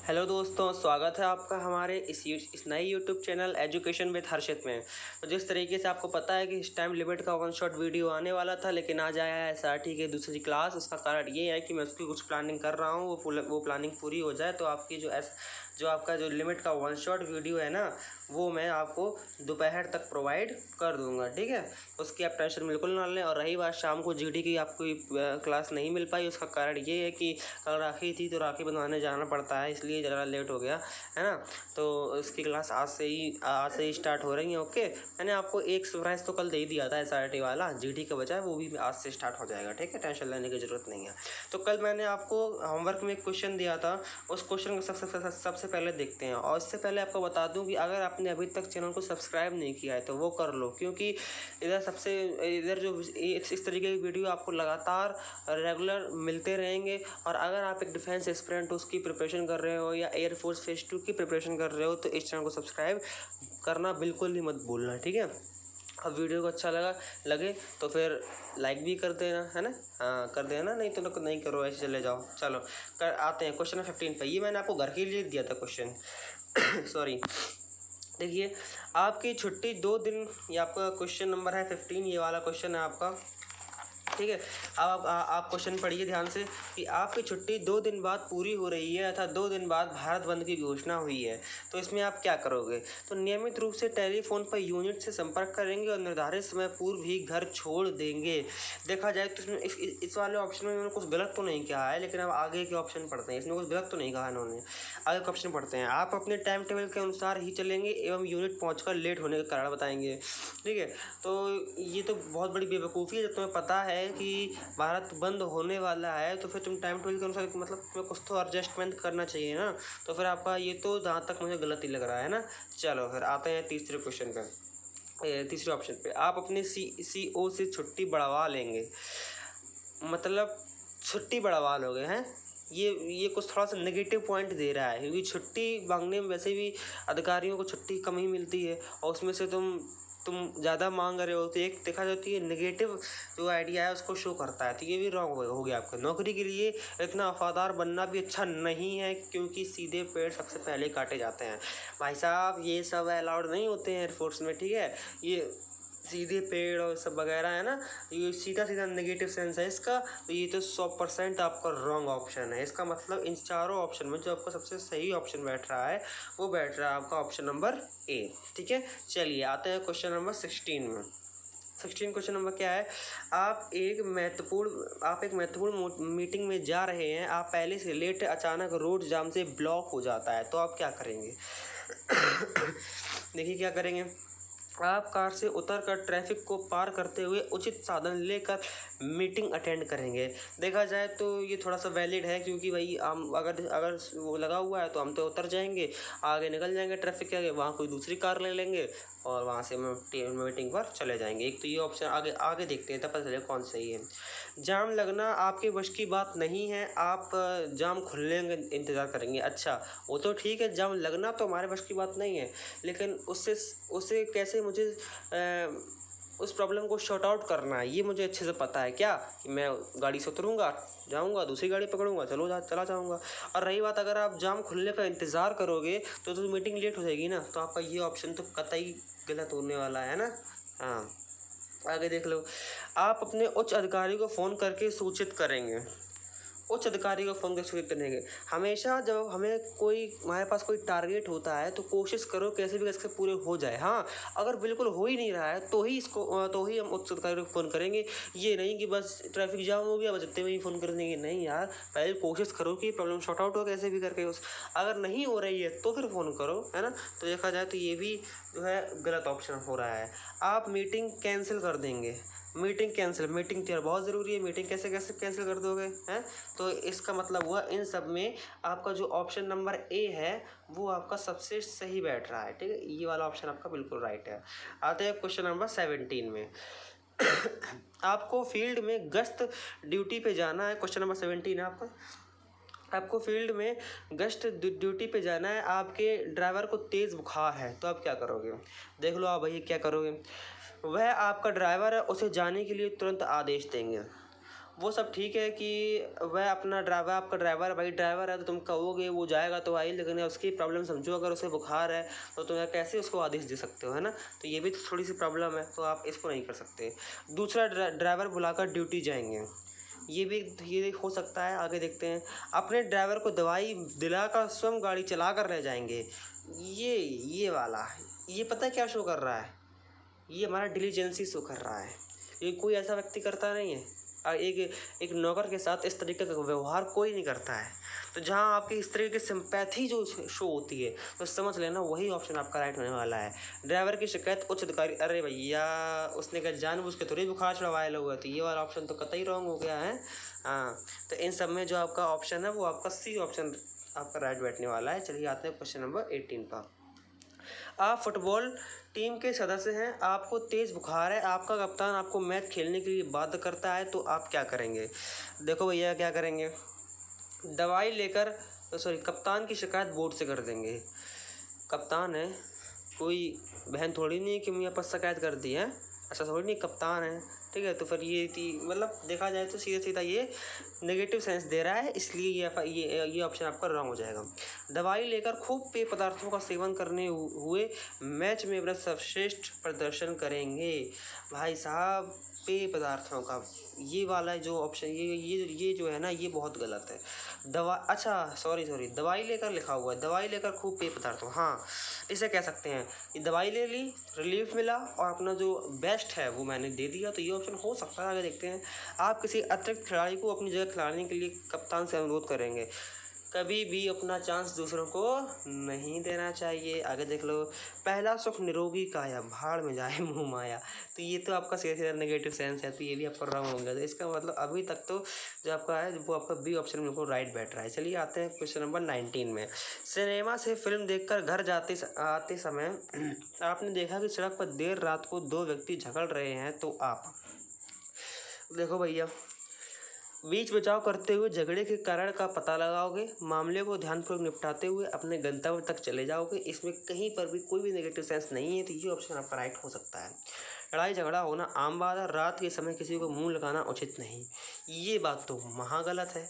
Hello दोस्तों, स्वागत है आपका हमारे इस नए यूट्यूब चैनल एजुकेशन विद हर्षित में। तो जिस तरीके से आपको पता है कि इस टाइम लिमिट का वन शॉट वीडियो आने वाला था, लेकिन आज आया है SRT की दूसरी क्लास। उसका कारण ये है कि मैं उसकी कुछ प्लानिंग कर रहा हूँ, वो प्लानिंग पूरी हो जाए तो आपकी जो आपका जो लिमिट का वन शॉट वीडियो है ना, वो मैं आपको दोपहर तक प्रोवाइड कर दूंगा। ठीक है, उसकी आप टेंशन बिल्कुल ना लें। और रही बात शाम को GD की आपको क्लास नहीं मिल पाई, उसका कारण ये है कि कल राखी थी तो राखी बंधवाने जाना पड़ता है, इसलिए ज़रा लेट हो गया है ना। तो उसकी क्लास आज से ही स्टार्ट हो रही है। ओके, मैंने आपको एक सरप्राइज़ तो कल दे ही दिया था SRT वाला, GD के बजाय वो भी आज से स्टार्ट हो जाएगा। ठीक है, टेंशन लेने की ज़रूरत नहीं है। तो कल मैंने आपको होमवर्क में एक क्वेश्चन दिया था, उस क्वेश्चन को सबसे पहले देखते हैं। और इससे पहले आपको बता दूं कि अगर आपने अभी तक चैनल को सब्सक्राइब नहीं किया है तो वो कर लो, क्योंकि इधर जो इस तरीके की वीडियो आपको लगातार रेगुलर मिलते रहेंगे। और अगर आप एक डिफेंस एस्पिरेंट उसकी प्रिपरेशन कर रहे हो या एयरफोर्स फेज 2 की प्रिपरेशन कर रहे हो तो इस चैनल को सब्सक्राइब करना बिल्कुल ही मत भूलना। ठीक है, अब वीडियो को अच्छा लगे तो फिर लाइक भी कर देना, है ना। हाँ, कर देना, नहीं तो नहीं करो, ऐसे चले जाओ। चलो आते हैं क्वेश्चन 15 पे। ये मैंने आपको घर के लिए दिया था क्वेश्चन सॉरी। देखिए, आपकी छुट्टी 2 दिन, ये आपका क्वेश्चन नंबर है 15, ये वाला क्वेश्चन है आपका। ठीक है, अब आप क्वेश्चन पढ़िए ध्यान से कि आपकी छुट्टी 2 दिन बाद पूरी हो रही है अर्थात 2 दिन बाद भारत बंद की घोषणा हुई है, तो इसमें आप क्या करोगे। तो नियमित रूप से टेलीफोन पर यूनिट से संपर्क करेंगे और निर्धारित समय पूर्व ही घर छोड़ देंगे। देखा जाए तो इसमें इस वाले ऑप्शन में उन्होंने कुछ गलत तो नहीं कहा है, लेकिन अब आगे के ऑप्शन पढ़ते हैं। इसमें कुछ गलत तो नहीं कहा इन्होंने, आगे के ऑप्शन पढ़ते हैं। आप अपने टाइम टेबल के अनुसार ही चलेंगे एवं यूनिट पहुँच लेट होने का कारण बताएंगे। ठीक है, तो ये तो बहुत बड़ी बेवकूफ़ी है। जब तुम्हें पता है कि भारत बंद होने वाला है तो फिर तुम टाइम टेबल के अनुसार, मतलब तुम्हें कुछ तो एडजस्टमेंट करना चाहिए ना। तो फिर आपका ये तो जहाँ तक मुझे गलत ही लग रहा है ना। चलो फिर आते हैं तीसरे क्वेश्चन पे, तीसरे ऑप्शन पे। आप अपने CO से छुट्टी बढ़वा लेंगे, मतलब छुट्टी बढ़वा लोगे हैं। ये कुछ थोड़ा सा नेगेटिव पॉइंट दे रहा है, क्योंकि छुट्टी मांगने में वैसे भी अधिकारियों को छुट्टी कम ही मिलती है, और उसमें से तुम ज़्यादा मांग रहे हो तो एक देखा जाती है नेगेटिव जो आइडिया है उसको शो करता है। तो ये भी रॉन्ग हो गया आपका। नौकरी के लिए इतना वफादार बनना भी अच्छा नहीं है, क्योंकि सीधे पेड़ सबसे पहले काटे जाते हैं। भाई साहब, ये सब अलाउड नहीं होते हैं एयरफोर्स में। ठीक है, ये सीधे पेड़ और सब वगैरह है ना, ये सीधा नेगेटिव सेंस है इसका। तो ये तो 100% आपका रॉन्ग ऑप्शन है। इसका मतलब इन चारों ऑप्शन में जो आपका सबसे सही ऑप्शन बैठ रहा है वो बैठ रहा है आपका ऑप्शन नंबर A। ठीक है, चलिए आते हैं क्वेश्चन नंबर 16 में। 16 क्वेश्चन नंबर क्या है। आप एक महत्वपूर्ण मीटिंग में जा रहे हैं, आप पहले से लेट, अचानक रोड जाम से ब्लॉक हो जाता है, तो आप क्या करेंगे। देखिए क्या करेंगे। आप कार से उतरकर ट्रैफिक को पार करते हुए उचित साधन लेकर मीटिंग अटेंड करेंगे। देखा जाए तो ये थोड़ा सा वैलिड है, क्योंकि भाई हम अगर वो लगा हुआ है तो हम तो उतर जाएंगे, आगे निकल जाएंगे ट्रैफिक के आगे, वहाँ कोई दूसरी कार ले लेंगे और वहाँ से मीटिंग पर चले जाएंगे। एक तो ये ऑप्शन आगे देखते हैं तब पता चले कौन सही है। जाम लगना आपके वश की बात नहीं है, आप जाम खुलने का इंतज़ार करेंगे। अच्छा, वो तो ठीक है, जाम लगना तो हमारे वश की बात नहीं है, लेकिन उससे कैसे मुझे उस प्रॉब्लम को शॉर्ट आउट करना है ये मुझे अच्छे से पता है। क्या कि मैं गाड़ी से उतरूँगा, जाऊँगा, दूसरी गाड़ी पकड़ूँगा, चला जाऊँगा। और रही बात, अगर आप जाम खुलने का इंतज़ार करोगे तो मीटिंग लेट हो जाएगी ना, तो आपका ये ऑप्शन तो कतई गलत होने वाला है ना। हाँ, आगे देख लो। आप अपने उच्च अधिकारी को फ़ोन करके सूचित करेंगे। उच्च अधिकारी को फ़ोन करके सूचित करेंगे। हमेशा जब हमारे पास कोई टारगेट होता है तो कोशिश करो कैसे भी कैसे पूरे हो जाए। हाँ, अगर बिल्कुल हो ही नहीं रहा है तो ही हम उच्च अधिकारी को फ़ोन करेंगे। ये नहीं कि बस ट्रैफिक जाम हो गया बस इतने में ही फ़ोन कर देंगे। नहीं यार, पहले कोशिश करो कि प्रॉब्लम सॉर्ट आउट हो कैसे भी करके। अगर नहीं हो रही है तो फिर फ़ोन करो, है ना। तो देखा जाए तो ये भी जो है गलत ऑप्शन हो रहा है। आप मीटिंग कैंसिल कर देंगे। मीटिंग तो यार बहुत ज़रूरी है, मीटिंग कैसे कैंसिल कर दोगे हैं। तो इसका मतलब हुआ इन सब में आपका जो ऑप्शन नंबर A है वो आपका सबसे सही बैठ रहा है। ठीक है, ये वाला ऑप्शन आपका बिल्कुल राइट है। आते हैं क्वेश्चन नंबर 17 में। आपको फील्ड में गश्त ड्यूटी पे जाना है। क्वेश्चन नंबर 17 है आपको फील्ड में गश्त ड्यूटी पे जाना है, आपके ड्राइवर को तेज़ बुखार है, तो आप क्या करोगे। देख लो आप भैया क्या करोगे। वह आपका ड्राइवर है, उसे जाने के लिए तुरंत आदेश देंगे। वो सब ठीक है कि वह अपना ड्राइवर, आपका ड्राइवर भाई ड्राइवर है तो तुम कहोगे वो जाएगा तो आई, लेकिन उसकी प्रॉब्लम समझो। अगर उसे बुखार है तो तुम कैसे उसको आदेश दे सकते हो, है ना। तो ये भी तो थोड़ी सी प्रॉब्लम है, तो आप इसको नहीं कर सकते। दूसरा, ड्राइवर बुलाकर ड्यूटी जाएंगे, ये हो सकता है। आगे देखते हैं, अपने ड्राइवर को दवाई दिलाकर स्वयं गाड़ी चला कर ले जाएंगे। ये वाला, ये पता है क्या शो कर रहा है, ये हमारा डिलीजेंसी शो कर रहा है। ये कोई ऐसा व्यक्ति करता नहीं है। एक नौकर के साथ इस तरीके का व्यवहार कोई नहीं करता है। तो जहाँ आपकी इस तरीके की सिंपैथी जो शो होती है, तो समझ लेना वही ऑप्शन आपका राइट होने वाला है। ड्राइवर की शिकायत उच्च अधिकारी, अरे भैया उसने क्या जानबूझ के थोड़ी बुखार चढ़वाया लोग, तो ये वाला ऑप्शन तो कतई रॉन्ग हो गया है। हाँ, तो इन सब में जो आपका ऑप्शन है वो आपका सी ऑप्शन आपका राइट बैठने वाला है। चलिए आते हैं क्वेश्चन नंबर 18 पर। आप फुटबॉल टीम के सदस्य हैं, आपको तेज़ बुखार है, आपका कप्तान आपको मैच खेलने के लिए बाध्य करता है, तो आप क्या करेंगे। देखो भैया क्या करेंगे, दवाई लेकर, सॉरी, कप्तान की शिकायत बोर्ड से कर देंगे। कप्तान है, कोई बहन थोड़ी नहीं है कि मुझे पर शिकायत कर दी है, ऐसा थोड़ी नहीं, कप्तान है, ठीक है। तो फिर ये थी, मतलब देखा जाए तो सीधा सीधा ये नेगेटिव सेंस दे रहा है, इसलिए ये ऑप्शन आपका रॉन्ग हो जाएगा। दवाई लेकर खूब पेय पदार्थों का सेवन करने हुए मैच में वह सर्वश्रेष्ठ प्रदर्शन करेंगे। भाई साहब, पेय पदार्थों का ये वाला जो ऑप्शन, ये जो है ना, ये बहुत गलत है। अच्छा सॉरी, दवाई लेकर लिखा हुआ है, दवाई लेकर खूब पेय पदार्थों, हाँ इसे कह सकते हैं कि दवाई ले ली, रिलीफ मिला और अपना जो बेस्ट है वो मैंने दे दिया, तो ये ऑप्शन हो सकता है। आगे देखते हैं, आप किसी अतिरिक्त खिलाड़ी को अपनी जगह खिलाने के लिए कप्तान से अनुरोध करेंगे। कभी भी अपना चांस दूसरों को नहीं देना चाहिए। आगे देख लो, पहला सुख निरोगी काया, भाड़ में जाए मुँह माया। तो ये तो आपका सीधा सीधा नेगेटिव सेंस है, तो ये भी आपका रॉन्ग हो गया। तो इसका मतलब अभी तक तो जो आपका है वो आपका बी ऑप्शन में राइट बैठ रहा है। चलिए आते हैं क्वेश्चन नंबर 19 में। सिनेमा से फिल्म देखकर घर आते समय आपने देखा कि सड़क पर देर रात को दो व्यक्ति झगड़ रहे हैं, तो आप देखो भैया, बीच बचाव करते हुए झगड़े के कारण का पता लगाओगे, मामले को ध्यानपूर्वक निपटाते हुए अपने गंतव्य तक चले जाओगे। इसमें कहीं पर भी कोई भी नेगेटिव सेंस नहीं है, तो ये ऑप्शन आपका राइट हो सकता है। लड़ाई झगड़ा होना आम बात है, रात के समय किसी को मुंह लगाना उचित नहीं, ये बात तो महागलत है।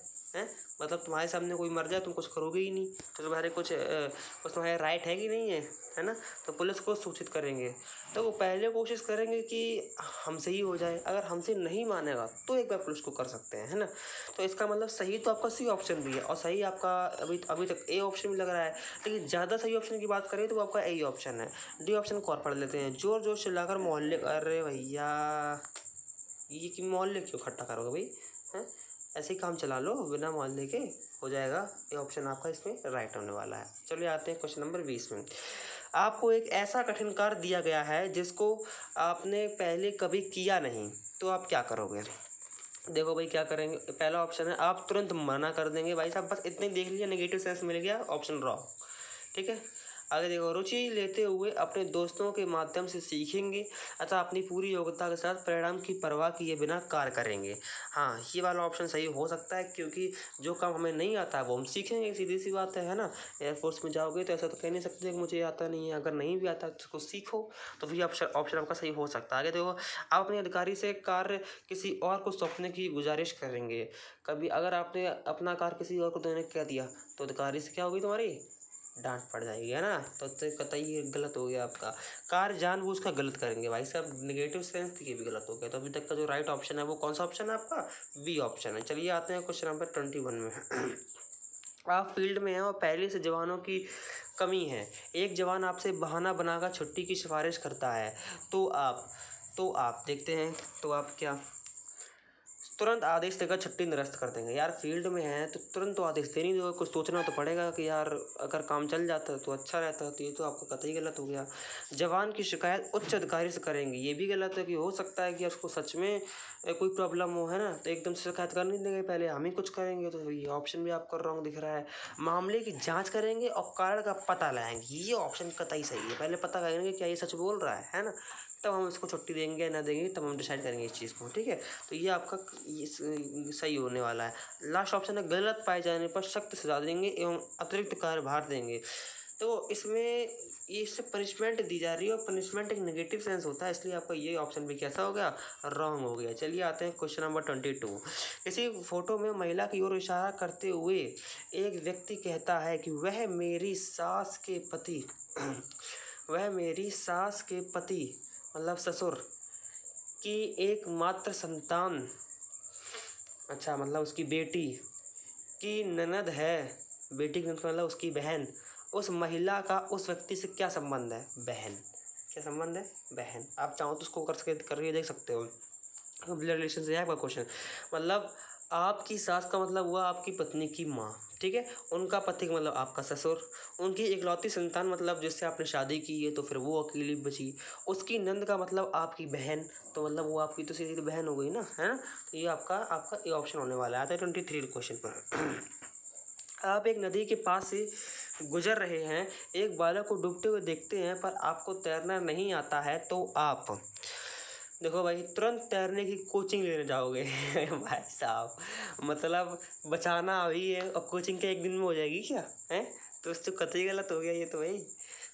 मतलब तुम्हारे सामने कोई मर जाए तुम कुछ करोगे ही नहीं, तो तुम्हारे कुछ तुम्हारे राइट है कि नहीं है ना। तो पुलिस को सूचित करेंगे, तो वो पहले कोशिश करेंगे कि हमसे ही हो जाए। अगर हमसे नहीं मानेगा तो एक बार पुलिस को कर सकते हैं, है ना। तो इसका मतलब सही तो आपका सी ऑप्शन भी है, और सही आपका अभी तक ए ऑप्शन भी लग रहा है। लेकिन ज़्यादा सही ऑप्शन की बात करें तो वो आपका ए ऑप्शन है। डी ऑप्शन को और पढ़ लेते हैं, जोर जोर से लाकर मोहल्ले, अरे भैया ये कि मोहल्ले क्यों इकट्ठा करोगे भाई, हैं ऐसे ही काम चला लो बिना मोहल्ले के, हो जाएगा। ये ऑप्शन आपका इसमें राइट होने वाला है। चलिए आते हैं क्वेश्चन नंबर 20 में। आपको एक ऐसा कठिन कार्य दिया गया है जिसको आपने पहले कभी किया नहीं, तो आप क्या करोगे। देखो भाई क्या करेंगे, पहला ऑप्शन है आप तुरंत मना कर देंगे। भाई साहब बस इतने देख लिया, नेगेटिव सेंस मिल गया, ऑप्शन रॉन्ग, ठीक है। आगे देखो, रुचि लेते हुए अपने दोस्तों के माध्यम से सीखेंगे, अतः अपनी पूरी योग्यता के साथ परिणाम की परवाह किए बिना कार्य करेंगे। हाँ, ये वाला ऑप्शन सही हो सकता है, क्योंकि जो काम हमें नहीं आता है वो हम सीखेंगे, सीधी सी बात है ना। एयरफोर्स में जाओगे तो ऐसा तो कह नहीं सकते कि मुझे आता नहीं है, अगर नहीं भी आता तो उसको सीखो, तो फिर ऑप्शन आपका सही हो सकता है। आगे देखो, आप अपने अधिकारी से कार्य किसी और को सौंपने की गुजारिश करेंगे। कभी अगर आपने अपना कार्य किसी और को देने कह दिया तो अधिकारी से क्या होगी, तुम्हारी डांट पड़ जाएगी, है ना। तो कतई ये गलत हो गया आपका। कार्य जानबूझ का गलत करेंगे, भाई साहब नेगेटिव सेंस ये भी गलत हो गया। तो अभी तक का जो राइट ऑप्शन है वो कौन सा ऑप्शन है आपका, बी ऑप्शन है। चलिए आते हैं क्वेश्चन नंबर 21 में। आप फील्ड में हैं और पहले से जवानों की कमी है, एक जवान आपसे बहाना बनाकर छुट्टी की सिफारिश करता है, तो आप देखते हैं, तो आप क्या तुरंत आदेश देकर छुट्टी निरस्त कर देंगे। यार फील्ड में है तो तुरंत तो आदेश दे नहीं दोगे, कुछ सोचना तो पड़ेगा कि यार अगर काम चल जाता तो अच्छा रहता। तो ये तो आपका कतई गलत हो गया। जवान की शिकायत उच्च अधिकारी से करेंगे, ये भी गलत है, कि हो सकता है कि उसको सच में कोई प्रॉब्लम हो, है ना, तो एकदम से शिकायत कर नहीं देंगे, पहले हम ही कुछ करेंगे, तो ये ऑप्शन भी आपका रॉन्ग दिख रहा है। मामले की जाँच करेंगे और कारण का पता लगाएंगे, ये ऑप्शन कतई सही है। पहले पता करेंगे क्या ये सच बोल रहा है ना, तब हम इसको छुट्टी देंगे या ना देंगे, तब हम डिसाइड करेंगे इस चीज़ को, ठीक है। तो ये आपका सही होने वाला है। लास्ट ऑप्शन है, गलत पाए जाने पर सख्त सजा देंगे एवं अतिरिक्त कार्यभार देंगे। तो इसमें ये इससे पनिशमेंट दी जा रही है और पनिशमेंट एक नेगेटिव सेंस होता है, इसलिए आपका ये ऑप्शन भी कैसा हो गया, रॉन्ग हो गया। चलिए आते हैं क्वेश्चन नंबर 22। इसी फोटो में महिला की ओर इशारा करते हुए एक व्यक्ति कहता है कि वह मेरी सास के पति वह मेरी सास के पति मतलब ससुर की एकमात्र संतान, अच्छा मतलब उसकी बेटी की ननद है, बेटी की ननद मतलब उसकी बहन। उस महिला का उस व्यक्ति से क्या संबंध है, बहन। क्या संबंध है, बहन। आप चाहो तो उसको करके देख सकते हो, ब्लड रिलेशन से है आपका क्वेश्चन। मतलब आपकी सास का मतलब हुआ आपकी पत्नी की माँ, ठीक है। उनका पति का मतलब आपका ससुर। उनकी इकलौती संतान मतलब जिससे आपने शादी की है तो फिर वो अकेली बची। उसकी नंद का मतलब आपकी बहन, तो मतलब वो आपकी तो सीधी बहन हो गई ना, है ना। तो ये आपका ये ऑप्शन होने वाला है। आता है 23 क्वेश्चन पर। आप एक नदी के पास से गुजर रहे हैं, एक बालक को डूबते हुए देखते हैं पर आपको तैरना नहीं आता है, तो आप देखो भाई तुरंत तैरने की कोचिंग लेने जाओगे भाई साहब, मतलब बचाना अभी है और कोचिंग के एक दिन में हो जाएगी क्या है, तो उससे कतई गलत हो गया ये तो भाई।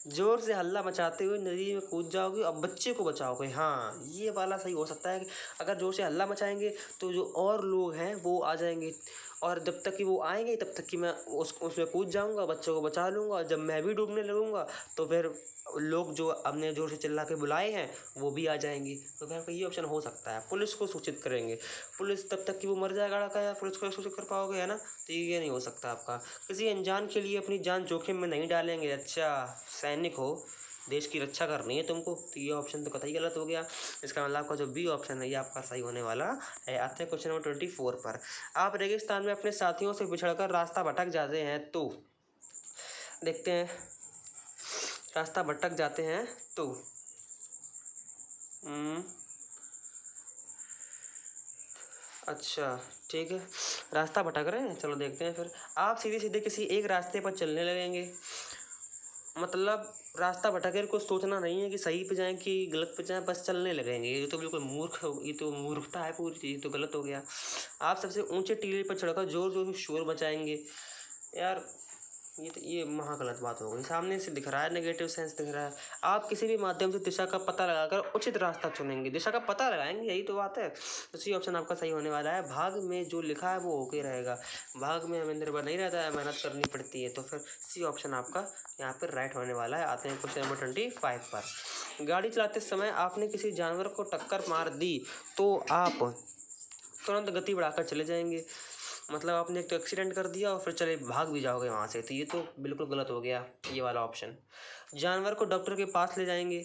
जोर से हल्ला मचाते हुए नदी में कूद जाओगे और बच्चे को बचाओगे, हाँ ये वाला सही हो सकता है कि अगर जोर से हल्ला मचाएंगे तो जो और लोग हैं वो आ जाएंगे, और जब तक कि वो आएंगे तब तक कि मैं उसमें कूद जाऊंगा, बच्चों को बचा लूँगा, और जब मैं भी डूबने लगूंगा तो फिर लोग जो अपने जोर से चिल्ला के बुलाए हैं वो भी आ जाएंगी। तो फिर आपका ये ऑप्शन हो सकता है। पुलिस को सूचित करेंगे, पुलिस तब तक कि वो मर जाएगा लड़का, या पुलिस को सूचित कर पाओगे, है ना। तो ये नहीं हो सकता आपका। किसी अनजान के लिए अपनी जान जोखिम में नहीं डालेंगे, अच्छा सैनिक हो, देश की रक्षा करनी है तुमको, तो ये ऑप्शन तो कतई गलत हो गया। इसका मतलब आपका जो बी ऑप्शन है ये आपका सही होने वाला है। आते हैं क्वेश्चन नंबर 24 पर। आप रेगिस्तान में अपने साथियों से बिछड़कर रास्ता भटक जाते हैं, तो देखते हैं रास्ता भटक जाते हैं तो अच्छा ठीक है, रास्ता भटक रहे हैं, चलो देखते हैं फिर। आप सीधे सीधे किसी एक रास्ते पर चलने लगेंगे, मतलब रास्ता भटके को सोचना नहीं है कि सही पे जाएं कि गलत पे जाएं, बस चलने लगेंगे। ये तो बिल्कुल ये तो मूर्खता है पूरी, ये तो गलत हो गया। आप सबसे ऊंचे टीले पर चढ़कर जोर जोर से शोर मचाएंगे, यार ये महा गलत बात हो गई। सामने से दिख रहा है, नेगेटिव सेंस दिख रहा है। आप किसी भी माध्यम से दिशा का पता लगाकर उचित रास्ता चुनेंगे, दिशा का पता लगाएंगे, यही तो बात है। तो ऑप्शन आपका सही होने वाला है। भाग में जो लिखा है वो होके रहेगा, भाग में हमें निर्भर नहीं रहता है, मेहनत करनी पड़ती है। तो फिर सी ऑप्शन आपका यहाँ पर राइट होने वाला है। आते हैं क्वेश्चन नंबर 25 पर। गाड़ी चलाते समय आपने किसी जानवर को टक्कर मार दी तो आप तुरंत गति बढ़ाकर चले जाएंगे, मतलब आपने एक तो एक्सीडेंट कर दिया और फिर चले भाग भी जाओगे वहाँ से, तो ये तो बिल्कुल गलत हो गया ये वाला ऑप्शन। जानवर को डॉक्टर के पास ले जाएंगे,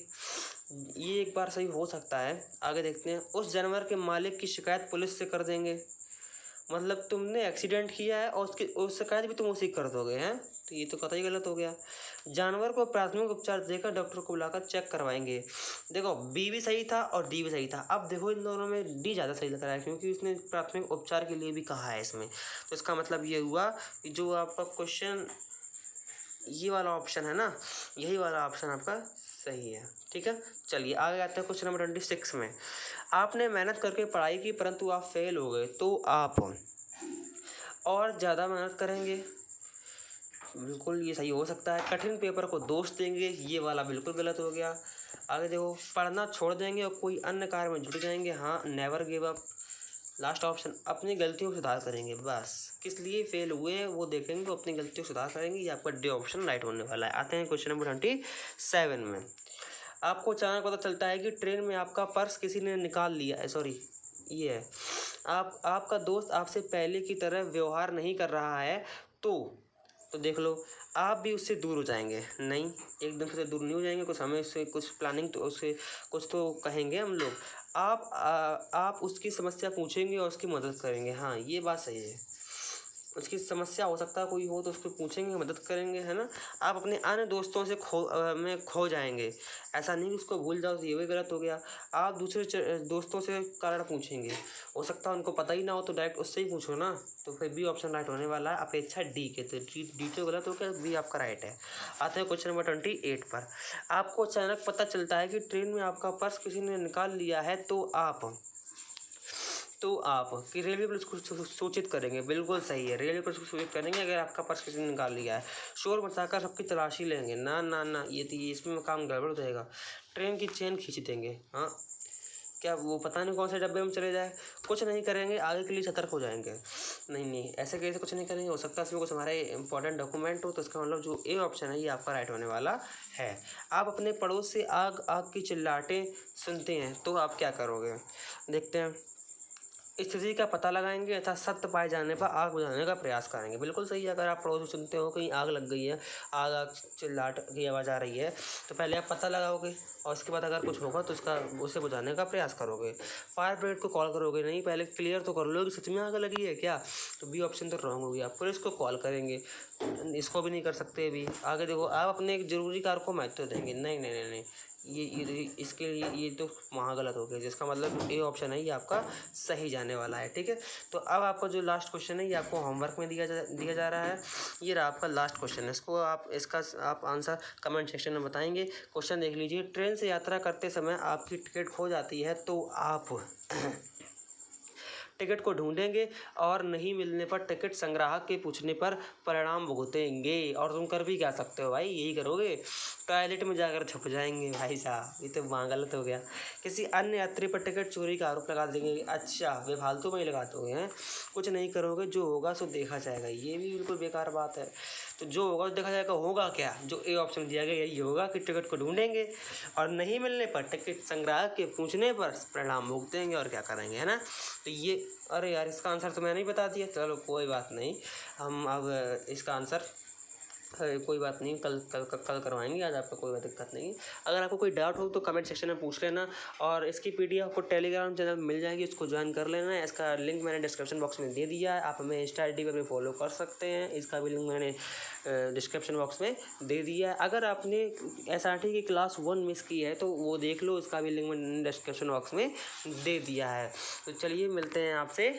ये एक बार सही हो सकता है। आगे देखते हैं। उस जानवर के मालिक की शिकायत पुलिस से कर देंगे, मतलब तुमने एक्सीडेंट किया है और उस शिकायत भी तुम उसी कर दोगे, हैं, तो ये तो कतई गलत हो गया। जानवर को प्राथमिक उपचार देकर डॉक्टर को बुलाकर चेक करवाएंगे। देखो बी भी सही था और डी भी सही था। अब देखो इन दोनों में डी ज़्यादा सही लग रहा है क्योंकि उसने प्राथमिक उपचार के लिए भी कहा है इसमें। तो इसका मतलब ये हुआ कि जो आपका क्वेश्चन ये वाला ऑप्शन है ना, यही वाला ऑप्शन आपका सही है, ठीक है। चलिए आगे आते हैं क्वेश्चन नंबर 26 में। आपने मेहनत करके पढ़ाई की परंतु आप फेल हो गए, तो आप और ज़्यादा मेहनत करेंगे, बिल्कुल ये सही हो सकता है। कठिन पेपर को दोष देंगे, ये वाला बिल्कुल गलत हो गया। आगे देखो, पढ़ना छोड़ देंगे और कोई अन्य कार्य में जुट जाएंगे, हाँ never give up. Last option, अपनी गलतियों को सुधार करेंगे, बस किस लिए फेल हुए वो देखेंगे, वो अपनी गलतियों को सुधार करेंगे, ये आपका डी ऑप्शन राइट होने वाला है। आते हैं क्वेश्चन नंबर 27 में। आपको अचानक पता चलता है कि ट्रेन में आपका पर्स किसी ने निकाल लिया है, सॉरी ये है, आपका दोस्त आपसे पहले की तरह व्यवहार नहीं कर रहा है, तो देख लो आप भी उससे दूर हो जाएंगे। नहीं, एकदम से दूर नहीं हो जाएंगे, कुछ हमें उससे कुछ प्लानिंग तो उससे कुछ तो कहेंगे हम लोग। आप उसकी समस्या पूछेंगे और उसकी मदद करेंगे, हाँ ये बात सही है। उसकी समस्या हो सकता है कोई हो तो उसको पूछेंगे, मदद करेंगे, है ना। आप अपने अन्य दोस्तों से खो जाएंगे, ऐसा नहीं कि उसको भूल जाओ, तो ये भी गलत हो गया। आप दूसरे दोस्तों से कारण पूछेंगे, हो सकता है उनको पता ही ना हो तो डायरेक्ट उससे ही पूछो ना, तो फिर बी ऑप्शन राइट होने वाला है अपेक्षा डी के। तो डी तो गलत हो गया, बी आपका राइट है। आते हैं क्वेश्चन नंबर 28 पर। आपको अचानक पता चलता है कि ट्रेन में आपका पर्स किसी ने निकाल लिया है, तो आप तो आप कि रेलवे पुलिस को सूचित करेंगे, बिल्कुल सही है, रेलवे पुलिस को सूचित करेंगे अगर आपका पर्स किसी ने निकाल लिया है। शोर मचाकर सबकी तलाशी लेंगे, ना ना ना, ये इसमें काम गड़बड़ हो जाएगा। ट्रेन की चेन खींच देंगे, हाँ क्या वो पता नहीं कौन से डब्बे में चले जाए। कुछ नहीं करेंगे, आगे के लिए सतर्क हो जाएंगे। नहीं ऐसे कैसे कुछ नहीं करेंगे, हो सकता है इसमें कुछ हमारे इंपॉर्टेंट डॉक्यूमेंट हो, तो इसका मतलब जो ए ऑप्शन है ये आपका राइट होने वाला है। आप अपने पड़ोस से आग आग की चिल्लाहटें सुनते हैं तो आप क्या करोगे, देखते हैं। स्थिति का पता लगाएंगे तथा सत्य पाए जाने पर आग बुझाने का प्रयास करेंगे, बिल्कुल सही है। अगर आप पड़ोस में सुनते हो कहीं आग लग गई है, आग चिल्लाहट की आवाज़ आ रही है, तो पहले आप पता लगाओगे और उसके बाद अगर कुछ होगा तो उसे बुझाने का प्रयास करोगे। फायर ब्रिगेड को कॉल करोगे नहीं, पहले क्लियर तो कर लो कि सच में आग लगी है क्या, तो बी ऑप्शन तो रॉन्ग हो गया। पुलिस को कॉल करेंगे, इसको भी नहीं कर सकते अभी। आगे देखो, आप अपने एक जरूरी कार्य को महत्व देंगे, नहीं, ये इसके लिए ये तो महागलत हो गया, जिसका मतलब ए ऑप्शन है ये आपका सही जाने वाला है, ठीक है। तो अब आपका जो लास्ट क्वेश्चन है ये आपको होमवर्क में दिया जा रहा है। ये रहा आपका लास्ट क्वेश्चन है, इसका आप आंसर कमेंट सेक्शन में बताएंगे। क्वेश्चन देख लीजिए, ट्रेन से यात्रा करते समय आपकी टिकट खो जाती है तो आप टिकट को ढूंढेंगे और नहीं मिलने पर टिकट संग्राहक के पूछने पर परिणाम भुगतेंगे। और तुम कर भी क्या सकते हो भाई, यही करोगे, टॉयलेट में जाकर छुप जाएंगे। भाई साहब ये तो वहाँ गलत हो गया। किसी अन्य यात्री पर टिकट चोरी का आरोप लगा देंगे, अच्छा वे फालतू में ही लगाते हुए हैं। कुछ नहीं करोगे, जो होगा सो देखा जाएगा, ये भी बिल्कुल बेकार बात है। तो जो होगा देखा जाएगा, होगा क्या, जो ए ऑप्शन दिया गया यही होगा कि टिकट को ढूंढेंगे और नहीं मिलने पर टिकट संग्राहक के पूछने पर परिणाम भुगतेंगे और क्या करेंगे, है ना। तो ये, अरे यार इसका आंसर तो मैंने नहीं बता दिया, चलो कोई बात नहीं, हम अब इसका आंसर कोई बात नहीं, कल करवाएंगे, आज आपको कोई दिक्कत नहीं है। अगर आपको कोई डाउट हो तो कमेंट सेक्शन में पूछ लेना, और इसकी पीडीएफ आपको टेलीग्राम चैनल में मिल जाएगी, उसको ज्वाइन कर लेना है। इसका लिंक मैंने डिस्क्रिप्शन बॉक्स में दे दिया है, आप हमें इंस्टा आई डी पर भी फॉलो कर सकते हैं, इसका भी लिंक मैंने डिस्क्रिप्शन बॉक्स में दे दिया है। अगर आपने SRT की क्लास 1 मिस की है तो वो देख लो, इसका भी लिंक मैंने डिस्क्रिप्शन बॉक्स में दे दिया है। तो चलिए मिलते हैं आपसे